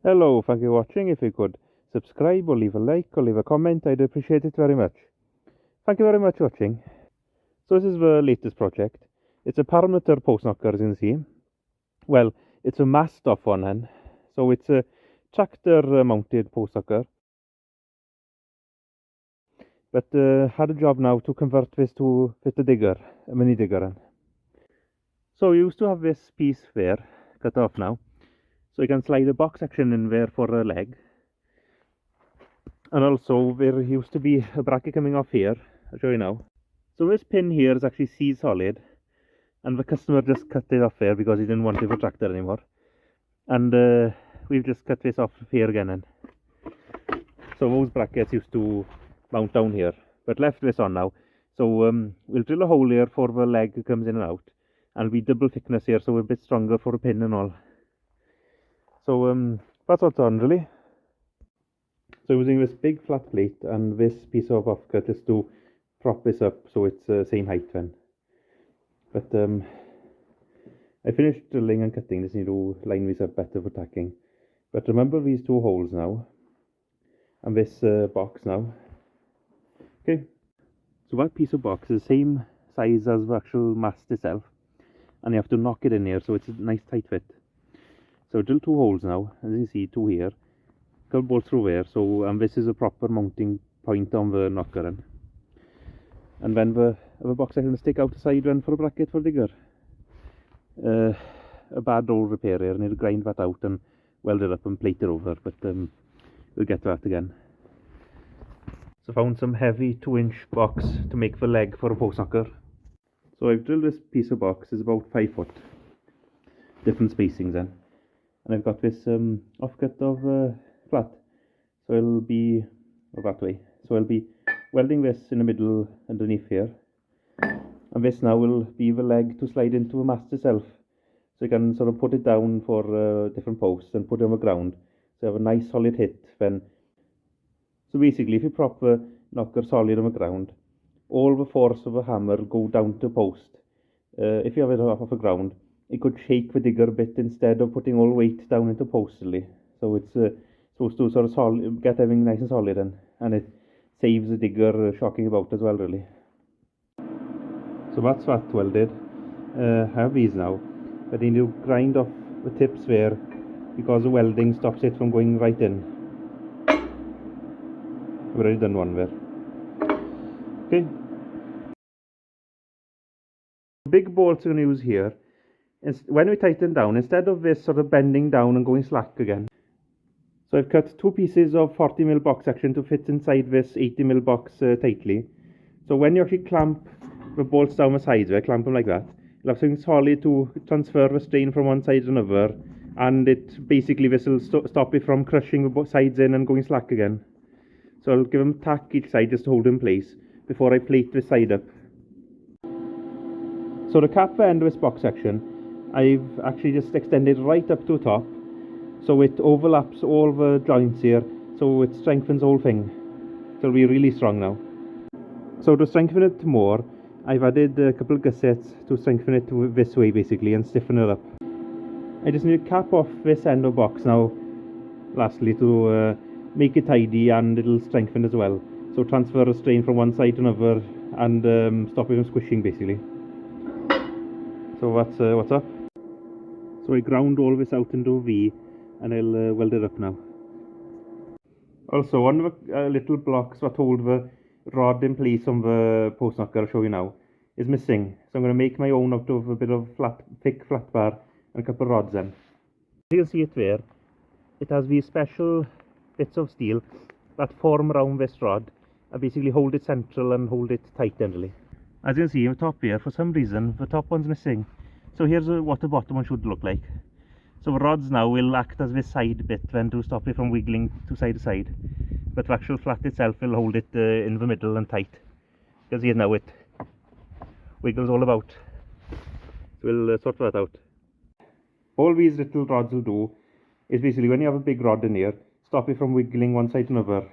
Hello, thank you for watching. If you could subscribe or leave a like or leave a comment, I'd appreciate it very much. Thank you very much for watching. So this is the latest project. It's a Parmiter post knocker, as you can see. Well, it's a mast off one hand. So it's a tractor mounted post knocker. But had a job now to convert this to fit a digger, a mini digger. So we used to have this piece there, cut off now. So you can slide a box section in there for a leg. And also there used to be a bracket coming off here. I'll show you now. So this pin here is actually C-solid, and the customer just cut it off there because he didn't want it for tractor anymore. And we've just cut this off here again. And so those brackets used to mount down here, but left this on now. So we'll drill a hole here for the leg that comes in and out, and we double thickness here so we're a bit stronger for a pin and all. So that's what's on really. So using this big flat plate and this piece of offcut just to prop this up so it's the same height then. But I finished drilling and cutting. Just need to line this up better for tacking. But remember these two holes now, and this box now. Okay, so that piece of box is the same size as the actual mast itself, and you have to knock it in here so it's a nice tight fit. So drill two holes now, as you can see, two here. Couple bolts through there. So and this is a proper mounting point on the knocker. And then the box I can stick out the side one for a bracket for digger. A bad old repair here. I need to grind that out and weld it up and plate it over, but we'll get to that again. So found some heavy 2-inch box to make the leg for a post knocker. So I've drilled this piece of box. It's about 5 foot. Different spacings then. And I've got this offcut of flat. So it'll be that way. So I'll be welding this in the middle underneath here. And this now will be the leg to slide into the mast itself. So you can sort of put it down for different posts and put it on the ground. So you have a nice solid hit then. So basically if you prop the knocker solid on the ground, all the force of the hammer go down to the post. If you have it off the ground, it could shake the digger a bit instead of putting all weight down into post really. So it's supposed to sort of get everything nice and solid and it saves the digger shocking about as well really. So that's that welded. I have these now, but I need to grind off the tips there because the welding stops it from going right in. I've already done one there. Okay. Big bolts we're going to use here. When we tighten down, instead of this sort of bending down and going slack again. So I've cut two pieces of 40mm box section to fit inside this 80mm box tightly. So when you actually clamp the bolts down the sides, clamp them like that, you'll have something solid to transfer the strain from one side to another, and it basically this will stop it from crushing the sides in and going slack again. So I'll give them tack each side just to hold in place before I plate this side up. So to cap the end of this box section, I've actually just extended right up to the top, so it overlaps all the joints here, so it strengthens the whole thing. So it'll be really strong now. So to strengthen it more, I've added a couple of gussets to strengthen it this way basically and stiffen it up. I just need to cap off this end of the box now, lastly, to make it tidy, and it'll strengthen as well. So transfer the strain from one side to another and stop it from squishing basically. So that's what's up. So I ground all this out into a V and I'll weld it up now. Also, one of the little blocks that hold the rod in place on the post knocker I'll show you now is missing. So I'm going to make my own out of a bit of thick flat bar and a couple of rods then. You can see it there. It has these special bits of steel that form around this rod and basically hold it central and hold it tight generally. As you can see on the top here, for some reason the top one's missing. So here's what the bottom one should look like. So the rods now will act as this side bit then to stop it from wiggling to side, but the actual flat itself will hold it in the middle and tight. Because here now it wiggles all about. So we'll sort that out. All these little rods will do is basically when you have a big rod in here, stop it from wiggling one side to another.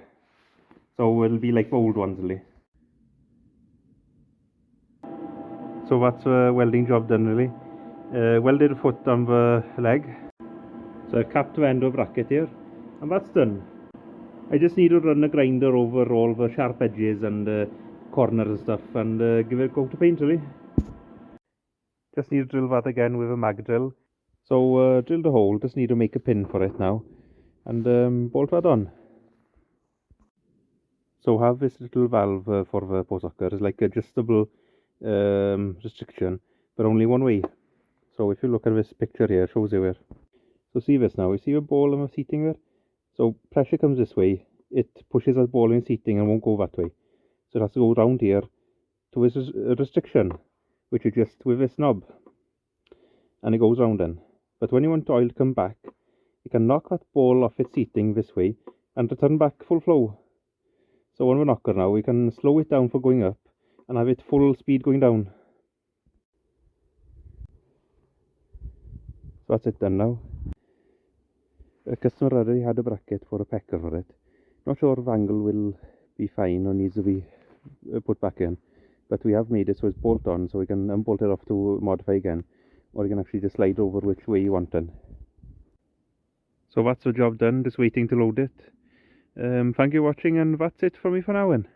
So it'll be like the old ones really. So that's the welding job done really. Welded a foot on the leg. So I capped the end of the bracket here. And that's done. I just need to run a grinder over all the sharp edges and corners and stuff and give it a coat of paint really. Just need to drill that again with a mag drill. So drilled a hole, just need to make a pin for it now and bolt that on. So have this little valve for the post sucker. It's like adjustable restriction, but only one way. So if you look at this picture here, it shows you where. So see this now, you see the ball and the seating there? So pressure comes this way, it pushes that ball in seating and won't go that way. So it has to go round here to this restriction, which is just with this knob. And it goes round then. But when you want oil to come back, you can knock that ball off its seating this way and return back full flow. So on the knocker now, we can slow it down for going up and have it full speed going down. So that's it done now. A customer already had a bracket for a pecker for it. Not sure if angle will be fine or needs to be put back in. But we have made it so it's bolt on, so we can unbolt it off to modify again. Or you can actually just slide over which way you want it. So that's the job done, just waiting to load it. Thank you for watching, and that's it for me for now then.